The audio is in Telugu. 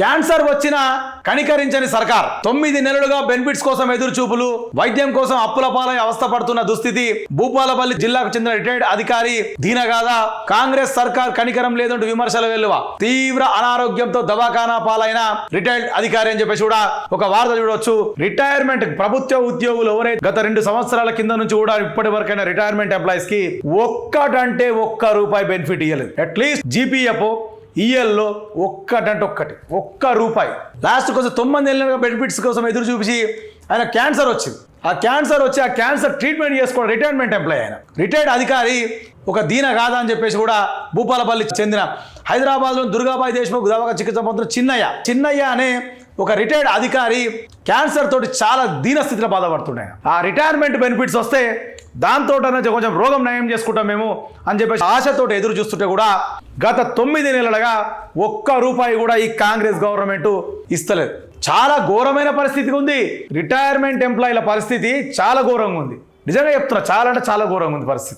క్యాన్సర్ వచ్చిన కనికరించని సర్కార్ 9 నెలలుగా బెనిఫిట్స్ కోసం ఎదురు చూపులు, వైద్యం కోసం అప్పుల పాలై అవస్థ పడుతున్న దుస్థితి. భూపాలపల్లి జిల్లాకు చెందిన రిటైర్డ్ అధికారి దీనగాథ. కాంగ్రెస్ సర్కార్ కనికరం లేదంటూ విమర్శల వెల్లువ. తీవ్ర అనారోగ్యంతో దవాఖానా పాలైన రిటైర్డ్ అధికారి అని చెప్పేసి కూడా ఒక వార్త చూడవచ్చు. రిటైర్మెంట్ ప్రభుత్వ ఉద్యోగులు ఎవరైతే గత 2 సంవత్సరాల కింద నుంచి కూడా ఇప్పటి వరకైనా రిటైర్మెంట్ ఎంప్లాయీస్ కి ఒక్కటంటే ₹1 బెనిఫిట్ ఇవ్వలేదు. అట్లీస్ట్ జీపీఎఫ్ ఈఎల్లో ఒక్క రూపాయి. లాస్ట్ కోసం 9 నెలలుగా బెనిఫిట్స్ కోసం ఎదురు చూపించి ఆయన క్యాన్సర్ వచ్చింది. ఆ క్యాన్సర్ ట్రీట్మెంట్ చేసుకోవడం రిటైర్మెంట్ ఎంప్లాయీ. ఆయన రిటైర్డ్ అధికారి ఒక దీన కాదా అని చెప్పేసి కూడా భూపాలపల్లి చెందిన హైదరాబాద్లో దుర్గాబాయి దేశ్ముఖ్ దవాఖానా చికిత్స పొందుతున్న చిన్నయ్య అనే ఒక రిటైర్డ్ అధికారి క్యాన్సర్ తోటి చాలా దీన స్థితిలో బాధపడుతున్నాయి. ఆ రిటైర్మెంట్ బెనిఫిట్స్ వస్తే దాంతో కొంచెం రోగం నయం చేసుకుంటాం మేము అని చెప్పేసి ఆశతో ఎదురు చూస్తుంటే కూడా గత 9 నెలలుగా ₹1 కూడా ఈ కాంగ్రెస్ గవర్నమెంట్ ఇస్తలేదు. చాలా ఘోరమైన పరిస్థితి ఉంది. రిటైర్మెంట్ ఎంప్లాయీల పరిస్థితి చాలా ఘోరంగా ఉంది. నిజంగా చెప్తున్నా, చాలా అంటే చాలా ఘోరంగా ఉంది పరిస్థితి.